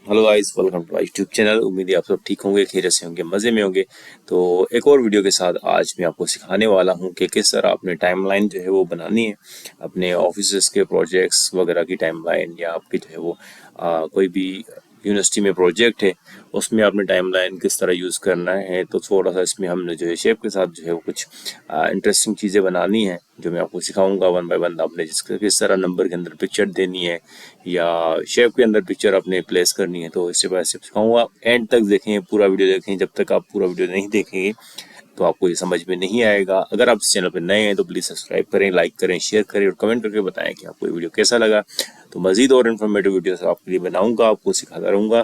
Hello guys, welcome to YouTube channel. उम्मीद है आप सब ठीक होंगे, खैरियत से होंगे, मज़े में होंगे। तो एक और वीडियो के साथ आज मैं आपको सिखाने वाला हूं कि किस तरह अपने टाइमलाइन जो है वो बनानी है। अपने ऑफिस के प्रोजेक्ट्स वगैरह की टाइमलाइन, या आपकी जो है वो कोई भी यूनिवर्सिटी में प्रोजेक्ट है उसमें आपने टाइमलाइन किस तरह यूज़ करना है। तो थोड़ा सा इसमें हमने जो है शेप के साथ जो है वो कुछ इंटरेस्टिंग चीज़ें बनानी है, जो मैं आपको सिखाऊंगा वन बाय वन। आपने जिसका किस तरह नंबर के अंदर पिक्चर देनी है या शेप के अंदर पिक्चर अपने प्लेस करनी है, तो स्टेप बाय स्टेप सिखाऊंगा। एंड तक देखें, पूरा वीडियो देखें। जब तक आप पूरा वीडियो नहीं देखेंगे तो आपको ये समझ में नहीं आएगा। अगर आप इस चैनल पर नए हैं तो प्लीज़ सब्सक्राइब करें, लाइक करें, शेयर करें और कमेंट करके बताएं कि आपको ये वीडियो कैसा लगा। तो मज़ीद और इन्फॉर्मेटिव वीडियोस आपके लिए बनाऊंगा, आपको सिखाता रहूँगा।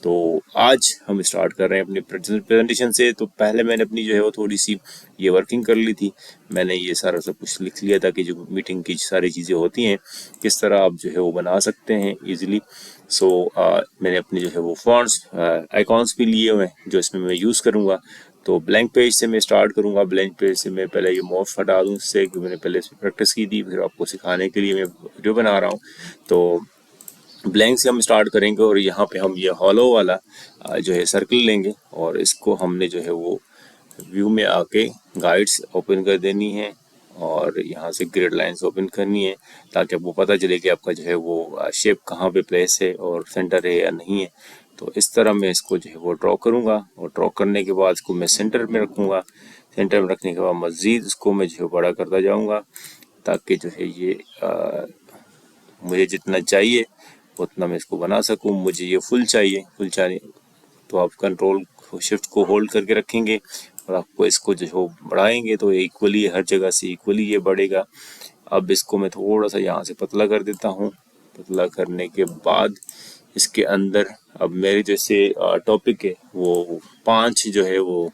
तो आज हम स्टार्ट कर रहे हैं अपनी प्रेजेंटेशन से। तो पहले मैंने अपनी जो है वो थोड़ी सी ये वर्किंग कर ली थी। मैंने ये सारा सब कुछ लिख लिया था कि जो मीटिंग की सारी चीज़ें होती हैं किस तरह आप जो है वो बना सकते हैं इजीली। सो मैंने अपनी जो है वो फॉन्ट्स आइकॉन्स भी लिए हुए हैं जो इसमें मैं यूज़ करूँगा। तो ब्लैंक पेज से मैं स्टार्ट करूँगा। ब्लैंक पेज से मैं पहले ये मॉफ हटा दूँ इससे, कि मैंने पहले इसमें प्रैक्टिस की थी, फिर आपको सिखाने के लिए मैं वीडियो बना रहा हूँ। तो ब्लैंक से हम स्टार्ट करेंगे और यहाँ पे हम ये हॉलो वाला जो है सर्कल लेंगे और इसको हमने जो है वो व्यू में आके गाइड्स ओपन कर देनी है और यहाँ से ग्रिड लाइंस ओपन करनी है, ताकि आपको पता चले कि आपका जो है वो शेप कहाँ पे प्लेस है और सेंटर है या नहीं है। तो इस तरह मैं इसको जो है वो ड्रॉ करूँगा और ड्रॉ करने के बाद इसको मैं सेंटर में रखूँगा। सेंटर में रखने के बाद मज़ीद इसको मैं जो है बड़ा करता जाऊँगा, ताकि जो है ये मुझे जितना चाहिए उतना मैं इसको बना सकूं। मुझे ये फुल चाहिए तो आप कंट्रोल शिफ्ट को होल्ड करके रखेंगे और आपको इसको जो हो बढ़ाएंगे तो इक्वली हर जगह से इक्वली ये बढ़ेगा। अब इसको मैं थोड़ा सा यहाँ से पतला कर देता हूँ। पतला करने के बाद इसके अंदर अब मेरे जैसे टॉपिक है वो 5 जो है वो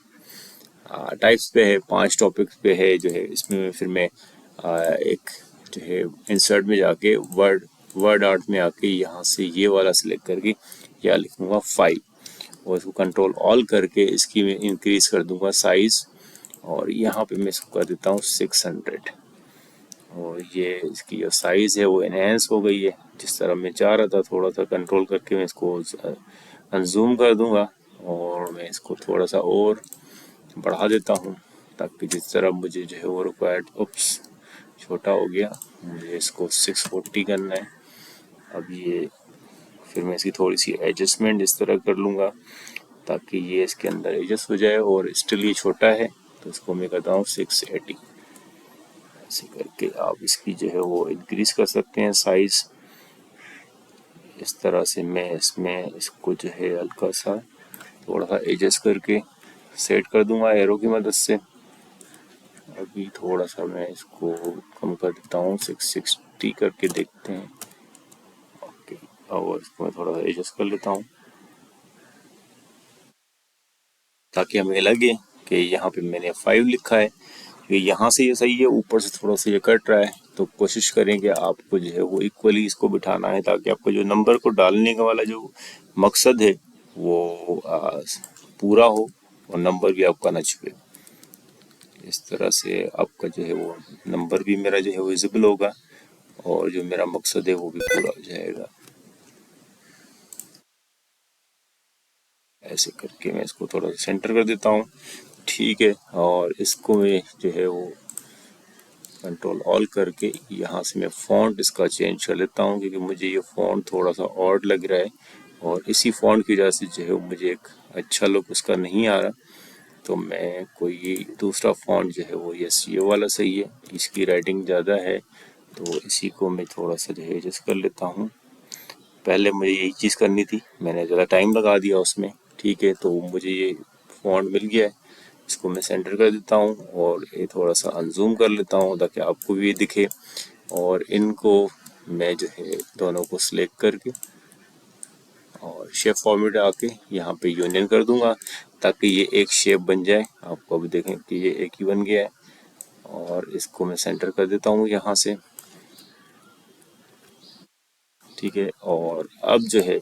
टाइप्स पे है, 5 टॉपिक्स पे है जो है। इसमें फिर मैं एक जो है इंसर्ट में जाके वर्ड वर्ड आर्ट में आके यहाँ से ये वाला सिलेक्ट करके या लिखूँगा 5 और इसको कंट्रोल ऑल करके इसकी मैं इंक्रीज कर दूंगा साइज। और यहाँ पे मैं इसको कर देता हूँ 600 और ये इसकी जो साइज़ है वो इनहेंस हो गई है जिस तरह मैं चाह रहा था। थोड़ा सा कंट्रोल करके मैं इसको अनजूम कर दूंगा और मैं इसको थोड़ा सा और बढ़ा देता हूँ, ताकि जिस तरह मुझे जो है वो रिक्वायर्ड। उप्स, छोटा हो गया। मुझे इसको 640 करना है। अब ये फिर मैं इसकी थोड़ी सी एडजस्टमेंट इस तरह कर लूँगा ताकि ये इसके अंदर एडजस्ट हो जाए। और स्टिल ये छोटा है तो इसको मैं करता हूँ 680। ऐसे करके आप इसकी जो है वो इंक्रीज कर सकते हैं साइज़। इस तरह से मैं इसमें इसको जो है हल्का सा थोड़ा सा एडजस्ट करके सेट कर दूंगा एरो की मदद से। अभी थोड़ा सा मैं इसको कम कर देता हूँ, 660 करके देखते हैं। ओके, और इसको मैं थोड़ा सा एडजस्ट कर लेता हूँ ताकि हमें लगे कि यहाँ पे मैंने 5 लिखा है। कि यहाँ से ये सही है, ऊपर से थोड़ा सा ये कट रहा है। तो कोशिश करें कि आपको जो है वो इक्वली इसको बिठाना है, ताकि आपको जो नंबर को डालने का वाला जो मकसद है वो पूरा हो और नंबर भी आपका ना छुपे। इस तरह से आपका जो है वो नंबर भी मेरा जो है वो विजिबल होगा और जो मेरा मकसद है वो भी पूरा हो जाएगा। ऐसे करके मैं इसको थोड़ा सा सेंटर कर देता हूँ। ठीक है, और इसको मैं जो है वो कंट्रोल ऑल करके यहाँ से मैं फ़ॉन्ट इसका चेंज कर लेता हूँ, क्योंकि मुझे ये फ़ॉन्ट थोड़ा सा ऑड लग रहा है और इसी फ़ॉन्ट की वजह से जो है मुझे एक अच्छा लुक उसका नहीं आ रहा। तो मैं कोई दूसरा फ़ॉन्ट जो है वो ये वाला सही है, इसकी राइटिंग ज़्यादा है तो इसी को मैं थोड़ा सा जो है एडजस्ट कर लेता हूँ। पहले मुझे यही चीज़ करनी थी, मैंने ज़्यादा टाइम लगा दिया उसमें। ठीक है, तो मुझे ये फ़ॉन्ट मिल गया है। इसको मैं सेंटर कर देता हूँ और ये थोड़ा सा अनजूम कर लेता हूँ ताकि आपको भी ये दिखे। और इनको मैं जो है दोनों को सिलेक्ट करके और शेप फॉर्मेट आके यहाँ पे यूनियन कर दूंगा ताकि ये एक शेप बन जाए। आपको अभी देखें कि ये एक ही बन गया है और इसको मैं सेंटर कर देता हूँ यहाँ से। ठीक है, और अब जो है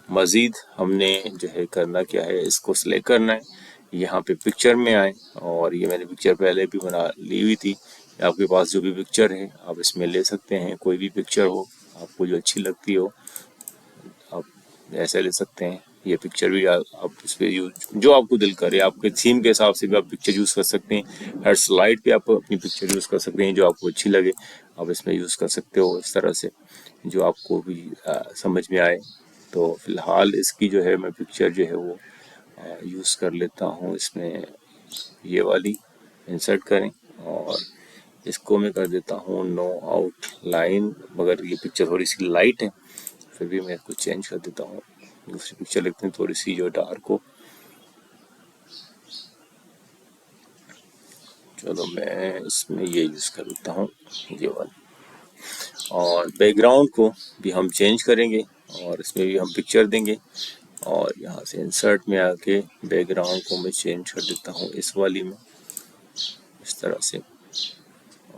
मज़ीद हमने जो है करना क्या है, इसको सिलेक्ट करना है। यहाँ पे पिक्चर में आए और ये मैंने पिक्चर पहले भी बना ली हुई थी। आपके पास जो भी पिक्चर है आप इसमें ले सकते हैं, कोई भी पिक्चर हो आपको जो अच्छी लगती हो आप ऐसे ले सकते हैं। ये पिक्चर भी आप इस पे यूज जो आपको दिल करे, आपके थीम के हिसाब से भी आप पिक्चर यूज़ कर सकते हैं। हर स्लाइड पे आप अपनी पिक्चर यूज़ कर सकते हैं, जो आपको अच्छी लगे आप इसमें यूज़ कर सकते हो इस तरह से, जो आपको भी समझ में आए। तो फिलहाल इसकी जो है मैं पिक्चर जो है वो यूज़ कर लेता हूँ इसमें, ये वाली इंसर्ट करें और इसको मैं कर देता हूँ नो आउट लाइन। मगर ये पिक्चर थोड़ी सी लाइट है, फिर भी मैं इसको चेंज कर देता हूँ, दूसरी पिक्चर लिखते हैं थोड़ी सी जो डार्क हो। चलो मैं इसमें ये यूज़ कर लेता हूँ, ये वाली। और बैकग्राउंड को भी हम चेंज करेंगे और इसमें भी हम पिक्चर देंगे और यहाँ से इंसर्ट में आके बैकग्राउंड को मैं चेंज कर देता हूँ इस वाली में, इस तरह से।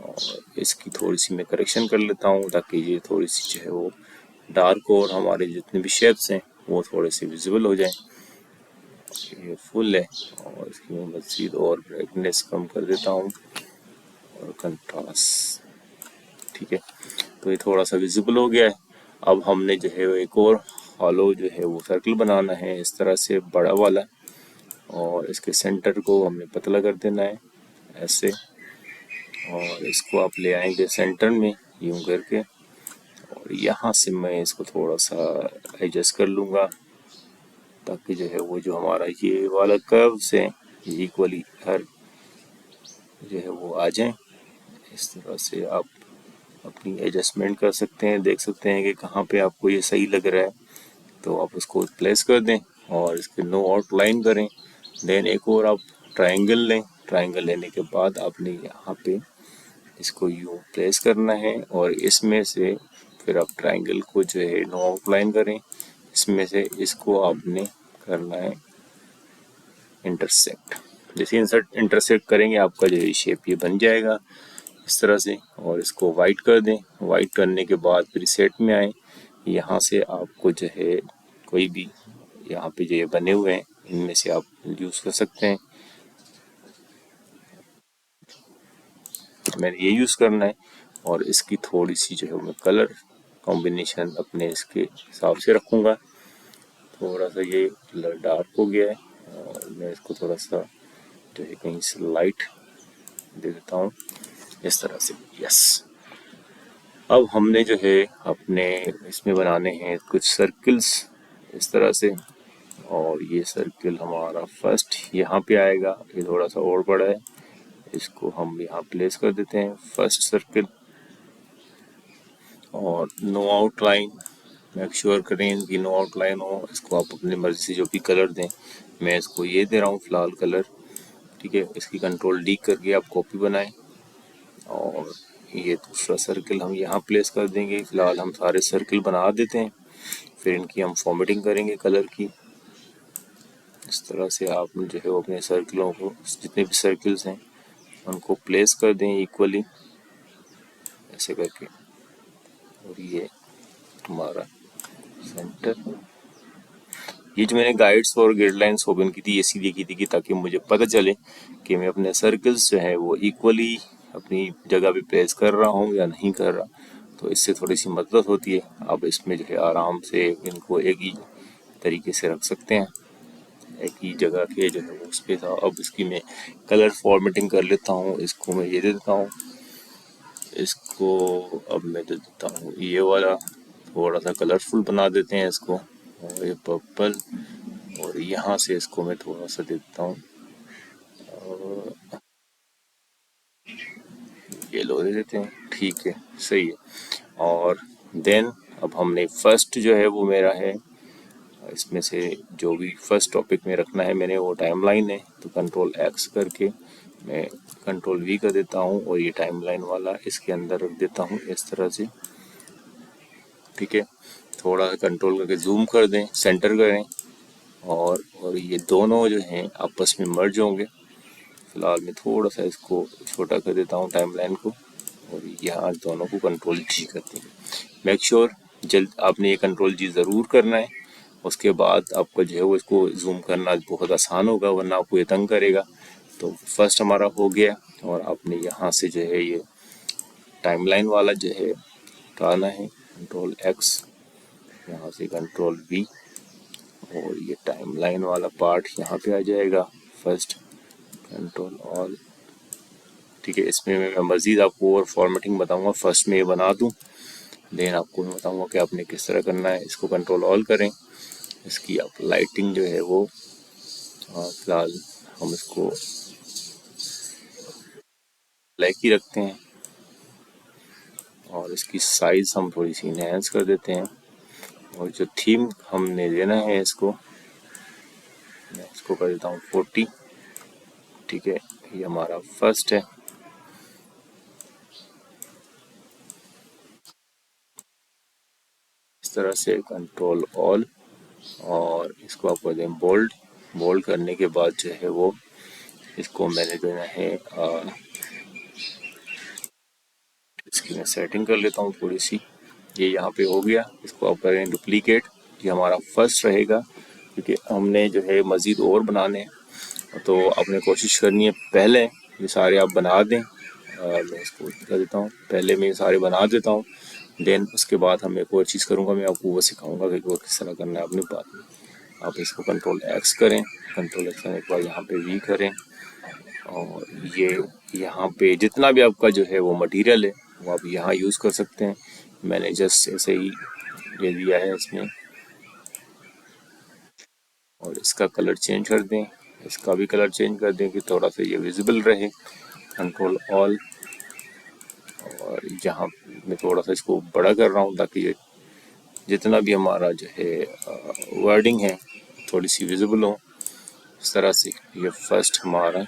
और इसकी थोड़ी सी मैं करेक्शन कर लेता हूँ ताकि ये थोड़ी सी जो है वो डार्क और हमारे जितने भी शेप्स हैं वो थोड़े से विजिबल हो जाएं। ये फुल है और इसकी मैं मज़ीद और ब्राइटनेस कम कर देता हूँ और कंट्रास्ट, ठीक है। तो ये थोड़ा सा विजिबल हो गया है। अब हमने जो है एक और हॉलो जो है वो सर्कल बनाना है इस तरह से बड़ा वाला, और इसके सेंटर को हमने पतला कर देना है ऐसे, और इसको आप ले आएंगे सेंटर में यूं करके, और यहाँ से मैं इसको थोड़ा सा एडजस्ट कर लूँगा ताकि जो है वो जो हमारा ये वाला कर्व्स है ये इक्वली हर जो है वो आ जाए। इस तरह से आप अपनी एडजस्टमेंट कर सकते हैं, देख सकते हैं कि कहाँ पे आपको ये सही लग रहा है तो आप उसको प्लेस कर दें और इसके नो आउटलाइन करें। देन एक और आप ट्रायंगल लें, ट्रायंगल लेने के बाद आपने यहाँ पे इसको यूँ प्लेस करना है और इसमें से फिर आप ट्रायंगल को जो है नो आउटलाइन करें, इसमें से इसको आपने करना है इंटरसेक्ट। जैसे इंटरसेक्ट करेंगे आपका जो है शेप ये बन जाएगा इस तरह से। और इसको वाइट कर दें, वाइट करने के बाद फिर सेट में आए, यहाँ से आपको जो है कोई भी यहाँ पे जो ये बने हुए हैं इनमें से आप यूज़ कर सकते हैं। मैंने ये यूज़ करना है और इसकी थोड़ी सी जो है मैं कलर कॉम्बिनेशन अपने इसके हिसाब से रखूँगा। थोड़ा सा ये कलर डार्क हो गया है और मैं इसको थोड़ा सा जो है कहीं से लाइट दे देता हूँ इस तरह से। यस, अब हमने जो है अपने इसमें बनाने हैं कुछ सर्कल्स इस तरह से, और ये सर्कल हमारा फर्स्ट यहाँ पे आएगा, ये थोड़ा सा और बड़ा है, इसको हम यहाँ प्लेस कर देते हैं फर्स्ट सर्कल। और नो आउटलाइन मेक श्योर करें कि नो आउटलाइन हो, इसको आप अपनी मर्जी से जो भी कलर दें, मैं इसको ये दे रहा हूँ फिलहाल कलर, ठीक है। इसकी कंट्रोल डी करके आप कॉपी बनाएं और ये दूसरा सर्कल हम यहाँ प्लेस कर देंगे। फिलहाल हम सारे सर्कल बना देते हैं, फिर इनकी हम फॉर्मेटिंग करेंगे कलर की। इस तरह से आप जो है वो अपने सर्कलों को जितने भी सर्कल्स हैं उनको प्लेस कर दें इक्वली ऐसे करके, और ये हमारा सेंटर। ये जो मैंने गाइड्स और गाइडलाइंस ओपन की थी ये इसलिए की थी कि ताकि मुझे पता चले कि मैं अपने सर्कल्स जो है वो इक्वली अपनी जगह पे प्लेस कर रहा हूँ या नहीं कर रहा। तो इससे थोड़ी सी मदद होती है, आप इसमें जो है आराम से इनको एक ही तरीके से रख सकते हैं, एक ही जगह के जो है उस पर। अब इसकी मैं कलर फॉर्मेटिंग कर लेता हूँ, इसको मैं ये दे देता हूँ, इसको अब मैं दे देता हूँ ये वाला, थोड़ा सा कलरफुल बना देते हैं इसको, और ये पर्पल, और यहाँ से इसको मैं थोड़ा सा दे देता हूँ येलो दे देते हैं, ठीक है सही है। और देन अब हमने फर्स्ट जो है वो मेरा है इसमें से जो भी फर्स्ट टॉपिक में रखना है मैंने वो टाइमलाइन है, तो कंट्रोल एक्स करके मैं कंट्रोल वी कर देता हूँ और ये टाइमलाइन वाला इसके अंदर रख देता हूँ इस तरह से, ठीक है। थोड़ा कंट्रोल करके जूम कर दें, सेंटर करें, और ये दोनों जो हैं आपस में मर्ज होंगे। फिलहाल मैं थोड़ा सा इसको छोटा कर देता हूँ टाइमलाइन को, और यहाँ दोनों को कंट्रोल जी करते हैं। मेक श्योर जल्द आपने ये कंट्रोल जी ज़रूर करना है, उसके बाद आपका जो है वो इसको जूम करना बहुत आसान होगा, वरना आपको ये तंग करेगा। तो फर्स्ट हमारा हो गया, और आपने यहाँ से जो है ये टाइमलाइन वाला जो है हटाना है, कंट्रोल एक्स, यहाँ से कंट्रोल वी, और ये टाइमलाइन वाला पार्ट यहाँ पे आ जाएगा फर्स्ट, कंट्रोल ऑल। ठीक है, इसमें मैं मज़ीद आपको और फॉर्मेटिंग बताऊंगा। फर्स्ट में ये बना दूं, देन आपको मैं बताऊंगा कि आपने किस तरह करना है। इसको कंट्रोल ऑल करें, इसकी आप लाइटिंग जो है वो फिलहाल हम इसको ब्लैक ही रखते हैं, और इसकी साइज़ हम थोड़ी सी इनहेंस कर देते हैं। और जो थीम हमने देना है इसको, मैं इसको कर देता हूँ 40। ठीक है, ये हमारा फर्स्ट है। इस तरह से कंट्रोल ऑल, और इसको आप कर दें बोल्ड। बोल्ड करने के बाद जो है वो इसको मैंने देना है इसकी मैं सेटिंग कर लेता हूँ थोड़ी सी। ये यहाँ पे हो गया, इसको आप करें डुप्लीकेट। ये हमारा फर्स्ट रहेगा, क्योंकि हमने जो है मज़ीद और बनाने हैं, तो आपने कोशिश करनी है पहले ये सारे आप बना दें। मैं इसको कर देता हूँ, पहले मैं ये सारे बना देता हूँ, देन उसके बाद हम एक और चीज़ करूँगा, मैं आपको वो सिखाऊंगा कि वो किस तरह करना है अपने बाद में। आप इसको कंट्रोल एक्स करें, कंट्रोल एक्स करने के बाद यहाँ पे वी करें, और ये यहाँ पे जितना भी आपका जो है वो मटेरियल है वो आप यहाँ यूज़ कर सकते हैं। मैंने जस्ट ऐसे ही ये दिया है इसमें, और इसका कलर चेंज कर दें, इसका भी कलर चेंज कर दें कि थोड़ा सा ये विजिबल रहे। कंट्रोल ऑल, और यहाँ मैं थोड़ा सा इसको बड़ा कर रहा हूँ ताकि ये जितना भी हमारा जो है वर्डिंग है थोड़ी सी विजिबल हो। इस तरह से ये फर्स्ट हमारा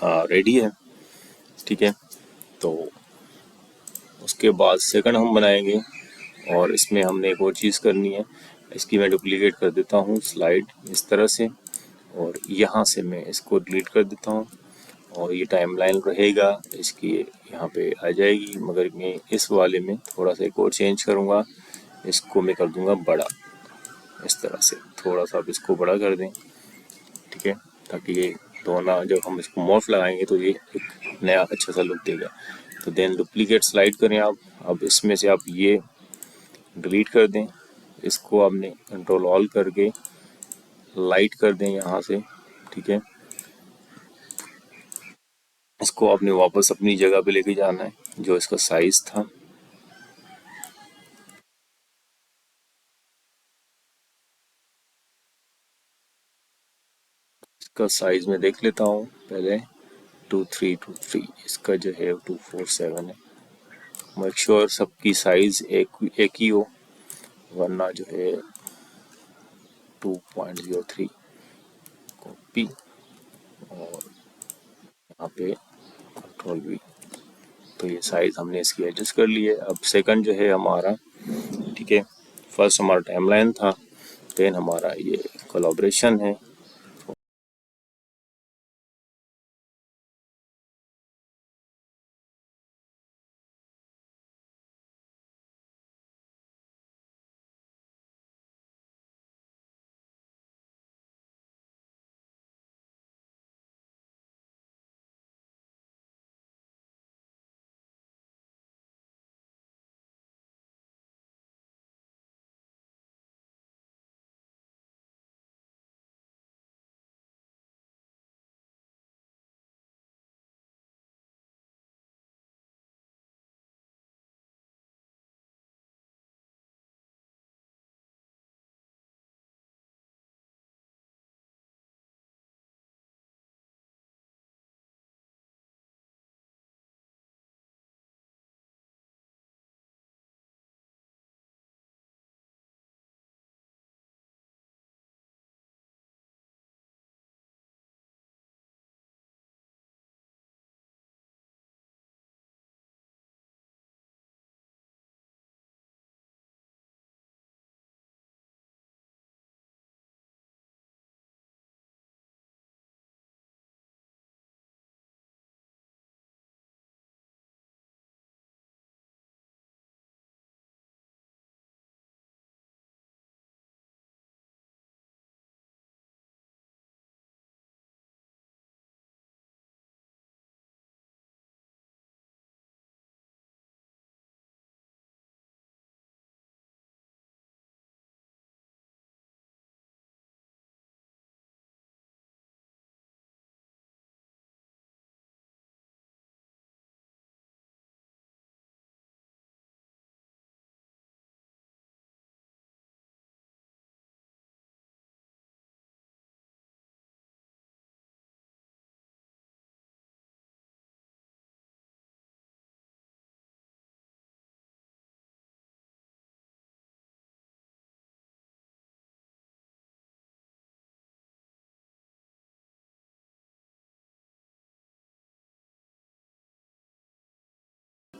रेडी है। ठीक है, तो उसके बाद सेकंड हम बनाएंगे, और इसमें हमने एक और चीज़ करनी है। इसकी मैं डुप्लीकेट कर देता हूँ स्लाइड इस तरह से, और यहाँ से मैं इसको डिलीट कर देता हूँ, और ये टाइमलाइन रहेगा इसकी यहाँ पे आ जाएगी। मगर मैं इस वाले में थोड़ा सा एक और चेंज करूँगा, इसको मैं कर दूँगा बड़ा। इस तरह से थोड़ा सा आप इसको बड़ा कर दें। ठीक है, ताकि ये दोनों जब हम इसको मॉर्फ लगाएंगे तो ये एक नया अच्छा सा लुक देगा। तो देन डुप्लीकेट स्लाइड करें आप। अब इसमें से आप ये डिलीट कर दें, इसको आपने कंट्रोल ऑल करके लाइट कर दें यहाँ से। ठीक है, इसको आपने वापस अपनी जगह पे लेके जाना है जो इसका साइज था। इसका साइज मैं देख लेता हूँ पहले, 2323, इसका जो है 247 है। मेक श्योर सबकी साइज एक ही हो, वरना जो है 2.03 कॉपी, और यहाँ पे कंट्रोल वी। तो ये साइज हमने इसकी एडजस्ट कर ली है। अब सेकंड जो है हमारा, ठीक है, फर्स्ट हमारा टाइमलाइन था, देन हमारा ये कोलैबोरेशन है।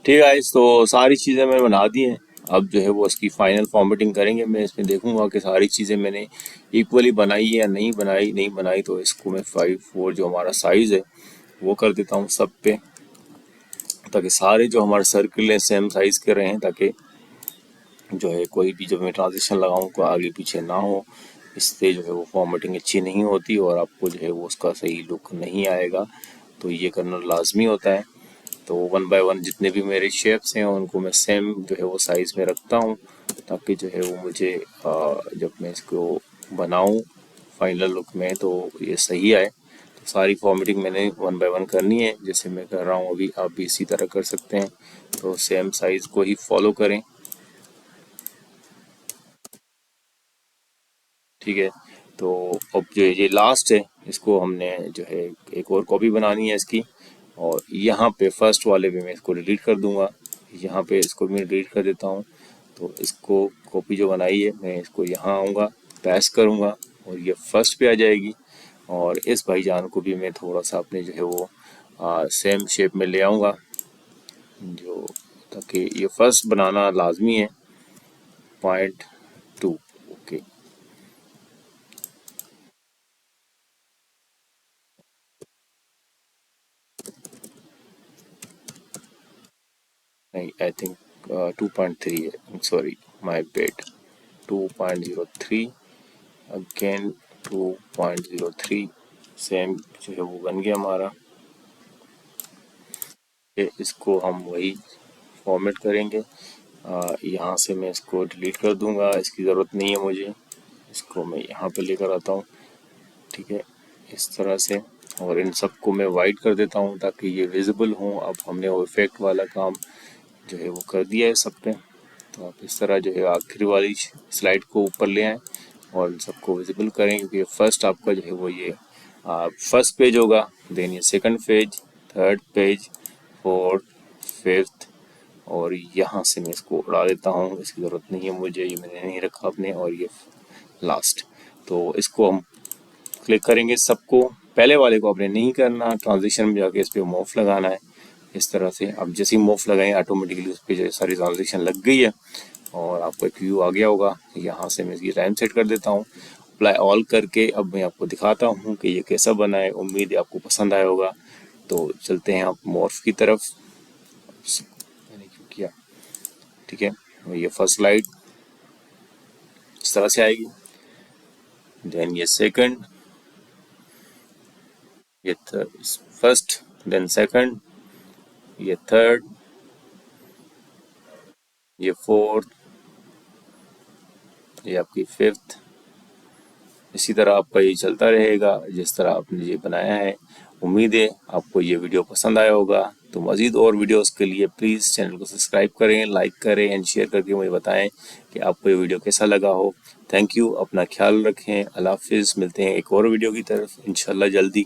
ठीक है गाइस, तो सारी चीज़ें मैंने बना दी हैं। अब जो है वो इसकी फाइनल फॉर्मेटिंग करेंगे। मैं इसमें देखूंगा कि सारी चीज़ें मैंने इक्वली बनाई है या नहीं बनाई तो इसको मैं 5/4 जो हमारा साइज़ है वो कर देता हूँ सब पे, ताकि सारे जो हमारे सर्किल हैं सेम साइज़ के रहें, ताकि जो है कोई भी जब मैं ट्रांजिशन लगाऊँ को आगे पीछे ना हो। इससे जो है वो फॉर्मेटिंग अच्छी नहीं होती और आपको जो है वो उसका सही लुक नहीं आएगा। तो ये करना लाजमी होता है। तो 1 बाय 1 जितने भी मेरे शेप्स हैं उनको मैं सेम जो है वो साइज़ में रखता हूँ, ताकि जो है वो मुझे जब मैं इसको बनाऊँ फाइनल लुक में तो ये सही आए। तो सारी फॉर्मेटिंग मैंने 1 बाय 1 करनी है, जैसे मैं कर रहा हूँ अभी। आप भी इसी तरह कर सकते हैं, तो सेम साइज़ को ही फॉलो करें। ठीक है, तो अब जो ये लास्ट है इसको हमने जो है एक और कॉपी बनानी है इसकी, और यहाँ पे फर्स्ट वाले पे मैं इसको डिलीट कर दूंगा। यहाँ पे इसको मैं डिलीट कर देता हूँ। तो इसको कॉपी जो बनाई है मैं इसको यहाँ आऊँगा, पेस्ट करूँगा और ये फर्स्ट पे आ जाएगी। और इस भाईजान को भी मैं थोड़ा सा अपने जो है वो सेम शेप में ले आऊँगा, जो ताकि ये फर्स्ट बनाना लाजमी है। 0.2 ओके। नहीं, आई थिंक 2.3 है, sorry my bed. 2.03 again 2.03 same जो है वो बन गया हमारा। इसको हम वही फॉर्मेट करेंगे। यहाँ से मैं इसको डिलीट कर दूंगा, इसकी ज़रूरत नहीं है मुझे। इसको मैं यहाँ पे लेकर आता हूँ, ठीक है, इस तरह से। और इन सबको मैं वाइट कर देता हूँ ताकि ये विजिबल हों। अब हमने वो इफेक्ट वाला काम जो है वो कर दिया है सब पे। तो आप इस तरह जो है आखिरी वाली स्लाइड को ऊपर ले आएँ और इन सबको विजिबल करें, क्योंकि फर्स्ट आपका जो है वो ये फर्स्ट पेज होगा, देन ये second page, third page, fourth, fifth, और यहाँ से मैं इसको उड़ा देता हूँ, इसकी ज़रूरत नहीं है मुझे, ये मैंने नहीं रखा अपने। और ये लास्ट, तो इसको हम क्लिक करेंगे सबको। पहले वाले को आपने नहीं करना, ट्रांजिशन में जाके इस पर मोफ लगाना है इस तरह से। अब जैसे ही मोफ लगाएं ऑटोमेटिकली उस पर जो सारी ट्रांजिशन लग गई है और आपको एक व्यू आ गया होगा। यहाँ से मैं इसकी टाइम सेट कर देता हूँ, अप्लाई ऑल करके। अब मैं आपको दिखाता हूँ कि ये कैसा बना है। उम्मीद है आपको पसंद आया होगा। तो चलते हैं आप मॉर्फ की तरफ। मैंने क्यों किया, ठीक है। ये फर्स्ट स्लाइड इस तरह से आएगी, देन ये सेकंड, ये फर्स्ट, देन सेकंड, ये थर्ड, ये फोर्थ, ये आपकी फिफ्थ। इसी तरह आपका ये चलता रहेगा जिस तरह आपने ये बनाया है। उम्मीद है आपको ये वीडियो पसंद आया होगा। तो मज़ीद और वीडियोस के लिए प्लीज़ चैनल को सब्सक्राइब करें, लाइक करें एंड शेयर करके मुझे बताएं कि आपको ये वीडियो कैसा लगा हो। थैंक यू, अपना ख्याल रखें, अल्लाह हाफिज़। मिलते हैं एक और वीडियो की तरफ इंशाल्लाह जल्दी।